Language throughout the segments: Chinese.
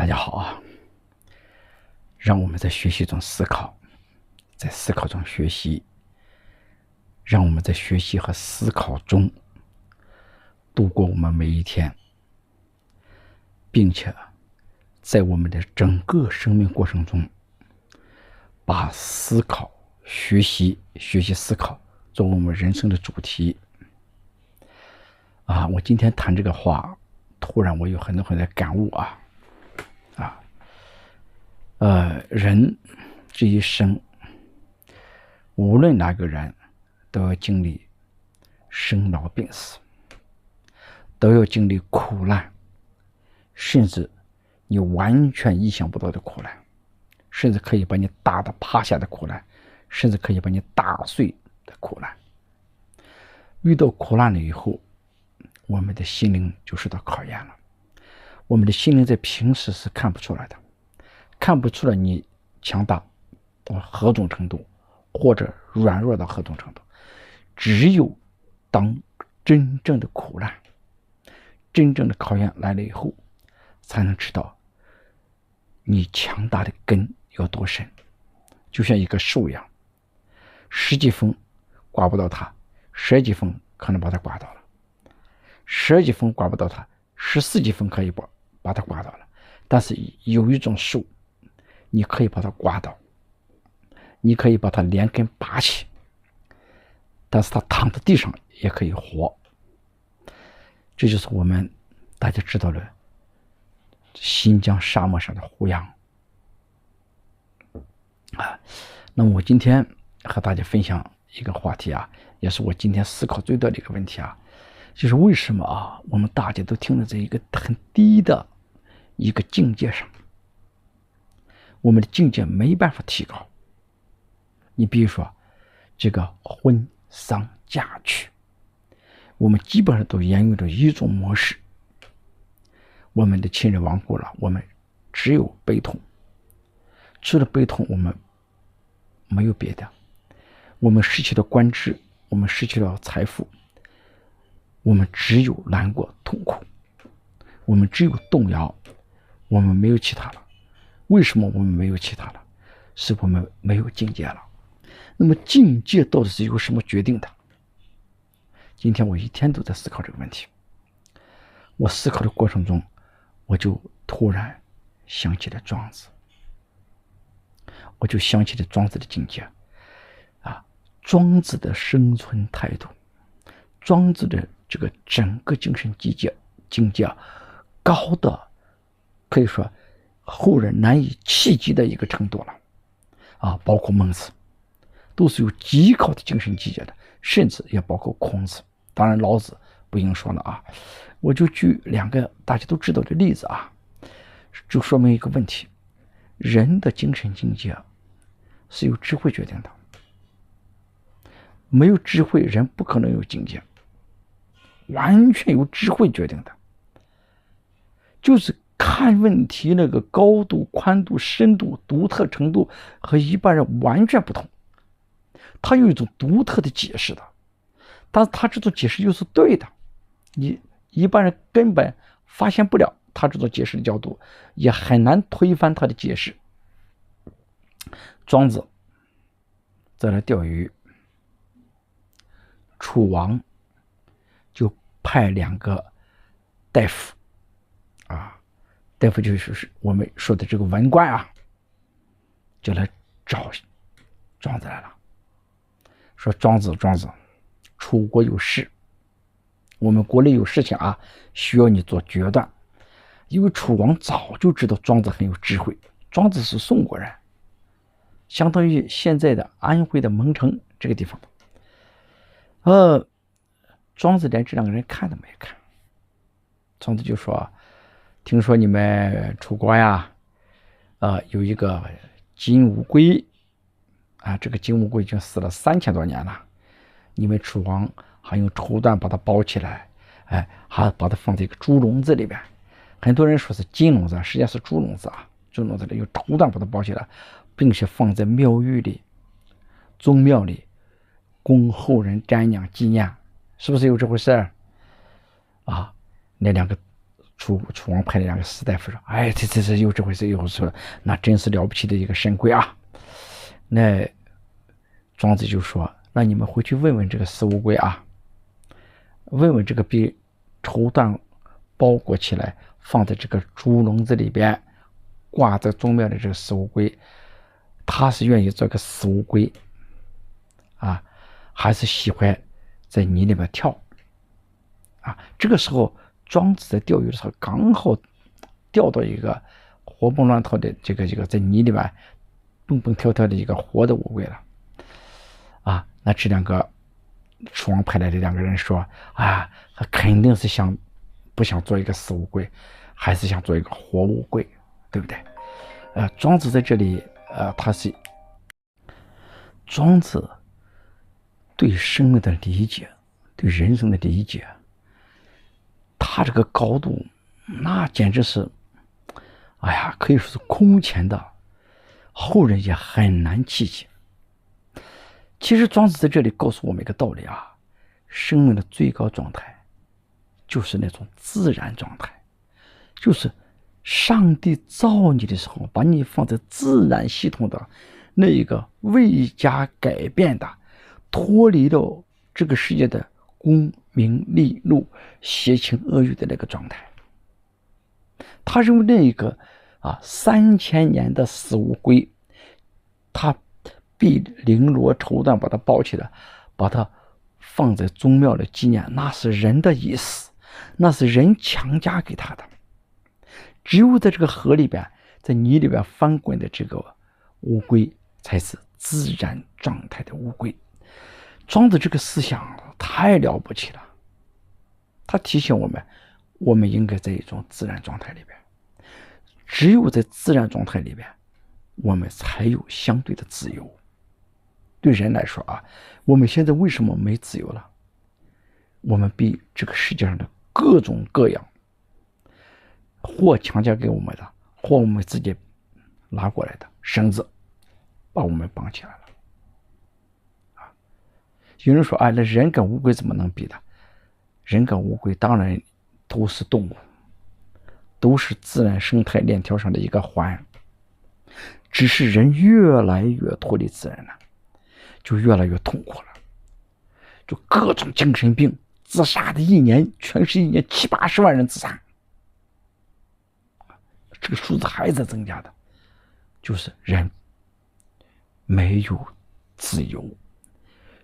大家好啊！让我们在学习中思考，在思考中学习，让我们在学习和思考中度过我们每一天，并且在我们的整个生命过程中，把思考、学习、思考作为我们人生的主题。我今天谈这个话，突然我有很多的感悟人这一生，无论哪个人都要经历生老病死，都要经历苦难，甚至你完全意想不到的苦难，甚至可以把你打得趴下的苦难，甚至可以把你打碎的苦难。遇到苦难了以后，我们的心灵就受到考验了。我们的心灵在平时是看不出来的，看不出来你强大到何种程度，或者软弱到何种程度。只有当真正的苦难、真正的考验来了以后，才能知道你强大的根有多深。就像一个树一样，10级风刮不到它，12级风可能把它刮到了，12级风刮不到它，14级风可以把它刮到了。但是有一种树，你可以把它刮到，你可以把它连根拔起，但是它躺在地上也可以活。这就是我们大家知道了新疆沙漠上的胡杨那么我今天和大家分享一个话题也是我今天思考最多的一个问题就是为什么我们大家都停留在一个很低的一个境界上，我们的境界没办法提高。你比如说这个婚丧嫁娶，我们基本上都沿用着一种模式。我们的亲人亡故了，我们只有悲痛，除了悲痛我们没有别的。我们失去了官职，我们失去了财富，我们只有难过痛苦，我们只有动摇，我们没有其他了。为什么我们没有其他了？是我们没有境界了。那么境界到底是由什么决定的？今天我一天都在思考这个问题。我思考的过程中，我就突然想起了庄子，我就想起了庄子的境界庄子的生存态度，庄子的这个整个精神境界高的可以说后人难以企及的一个程度了包括孟子都是有极高的精神境界的，甚至也包括孔子，当然老子不用说了我就举2个大家都知道的例子就说明一个问题：人的精神境界是由智慧决定的，没有智慧人不可能有境界，完全由智慧决定的。就是看问题那个高度、宽度、深度、独特程度和一般人完全不同，他有一种独特的解释的，但是他这种解释又是对的，你一般人根本发现不了他这种解释的角度，也很难推翻他的解释。庄子在那钓鱼，楚王就派2个大夫大夫就是我们说的这个文官就来找庄子来了，说庄子，楚国有事，我们国内有事情需要你做决断。因为楚王早就知道庄子很有智慧，庄子是宋国人，相当于现在的安徽的蒙城这个地方庄子连这2个人看都没看。庄子就说：听说你们楚国有一个金乌龟这个金乌龟已经死了3000多年了，你们楚王还用绸缎把它包起来，还把它放在一个猪笼子里边。很多人说是金笼子，实际上是猪笼子猪笼子里用绸缎把它包起来，并且放在庙宇里、宗庙里供后人瞻仰纪念，是不是有这回事那2个楚王派的2个士大夫说：“哎，这有这回事，有说那真是了不起的一个神龟啊！”那庄子就说：“那你们回去问问这个死乌龟啊，问问这个被绸缎包裹起来放在这个猪笼子里边挂在宗庙的这个死乌龟，他是愿意做个死乌龟啊，还是喜欢在泥里面跳啊？”这个时候庄子在钓鱼的时候刚好钓到一个活蹦乱跳的这个在泥里面蹦蹦跳跳的一个活的乌龟了啊。那这2个楚王派来的2个人说：“啊，他肯定是不想做一个死乌龟，还是想做一个活乌龟，对不对？”庄子在这里庄子对生命的理解，对人生的理解，他这个高度那简直是可以说是空前的，后人也很难企及。其实庄子在这里告诉我们一个道理啊，生命的最高状态就是那种自然状态，就是上帝造你的时候把你放在自然系统的那一个未加改变的，脱离了这个世界的功名利禄邪情恶欲的那个状态。他认为那一个3000年的死乌龟，他被绫罗绸缎把它包起来，把它放在宗庙的纪念，那是人的意思，那是人强加给他的。只有在这个河里边，在泥里边翻滚的这个乌龟才是自然状态的乌龟。庄子这个思想太了不起了，他提醒我们，我们应该在一种自然状态里边，只有在自然状态里边，我们才有相对的自由。对人来说我们现在为什么没自由了？我们被这个世界上的各种各样或强加给我们的，或我们自己拿过来的绳子把我们绑起来了有人说那人跟乌龟怎么能比的？人跟乌龟当然都是动物，都是自然生态链条上的一个环，只是人越来越脱离自然了，就越来越痛苦了，就各种精神病，自杀的全是一年70-80万人自杀，这个数字还在增加的，就是人没有自由。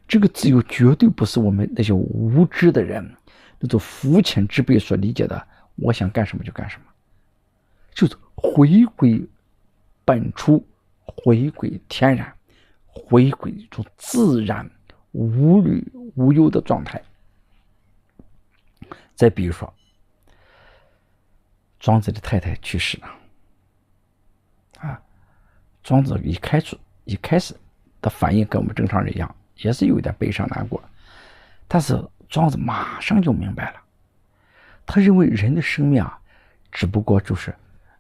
这个自由绝对不是我们那些无知的人那种肤浅之辈所理解的，我想干什么就干什么，就是回归本初，回归天然，回归一种自然无虑无忧的状态。再比如说庄子的太太去世了庄子一开始的反应跟我们正常人一样，也是有点悲伤难过，但是庄子马上就明白了，他认为人的生命只不过就是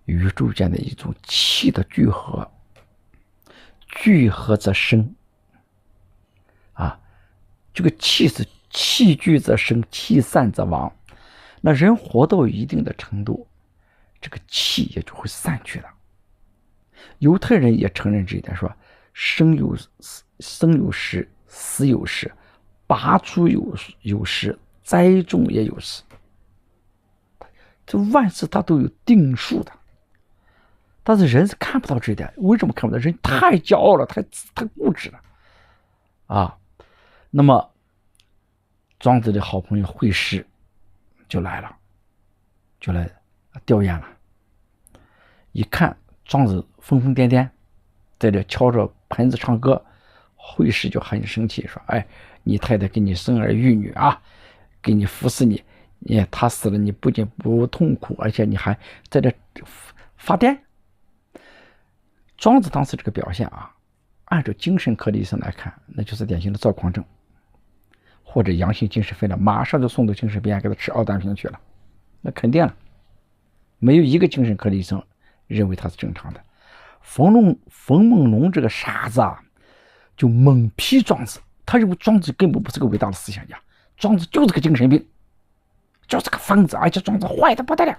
宇宙间的一种气的聚合，聚合则生这个气是气聚则生，气散则亡。那人活到一定的程度，这个气也就会散去了。犹太人也承认这一点，说生有时，死有时，拔出有时，栽种也有时。这万事它都有定数的，但是人是看不到这一点。为什么看不到？人太骄傲了，太固执了那么庄子的好朋友惠施就来吊唁了。一看庄子疯疯癫癫在这敲着盆子唱歌，惠施就很生气，说你太太给你生儿育女给你服侍你，他死了你不仅不痛苦，而且你还在这发癫。庄子当时这个表现按照精神科的医生来看，那就是典型的躁狂症或者阳性精神分裂，马上就送到精神病院给他吃奥丹平去了。那肯定了，没有一个精神科的医生认为他是正常的。冯梦龙这个傻子就猛批庄子，他认为庄子根本不是个伟大的思想家，庄子就是个精神病，就是个疯子，而且庄子坏的不得了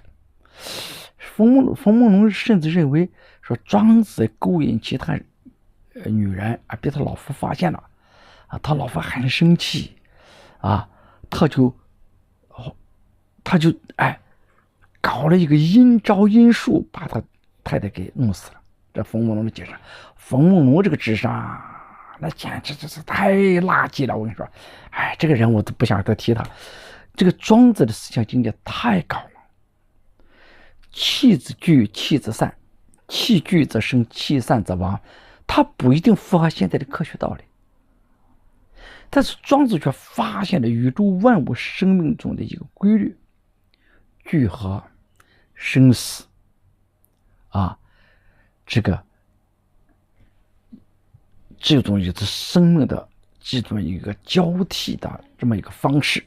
冯梦龙甚至认为说庄子勾引其他女人啊，被他老夫发现了啊，他老夫很生气啊，他就搞了一个阴招阴术，把他太太给弄死了。这冯梦龙的解释，冯梦龙这个智商那简直就是太垃圾了，我跟你说，这个人我都不想再提他。这个庄子的思想境界太高了，气子聚，气子散，气聚则生，气散则亡。他不一定符合现在的科学道理，但是庄子却发现了宇宙万物生命中的一个规律：聚合、生死啊，这种也是生命的这种一个交替的这么一个方式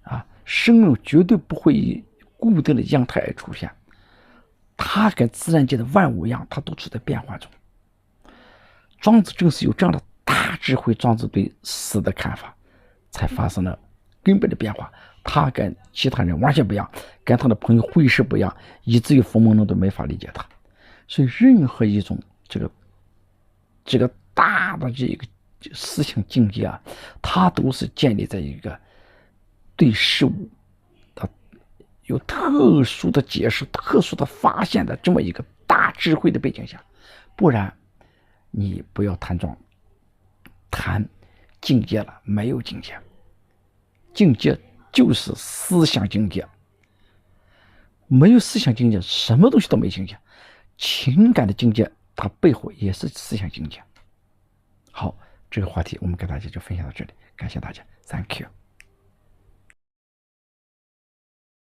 啊，生命绝对不会以固定的样态而出现，它跟自然界的万物一样，它都处在变化中。庄子正是有这样的大智慧，庄子对死的看法才发生了根本的变化。他跟其他人完全不一样，跟他的朋友会师不一样，以至于冯梦龙都没法理解他。所以任何一种这个大的这个思想境界啊，它都是建立在一个对事物的有特殊的解释、特殊的发现的这么一个大智慧的背景下，不然你不要谈境界了，没有境界，境界就是思想境界，没有思想境界，什么东西都没境界。情感的境界，它背后也是思想境界。好，这个话题我们跟大家就分享到这里，感谢大家 ，Thank you。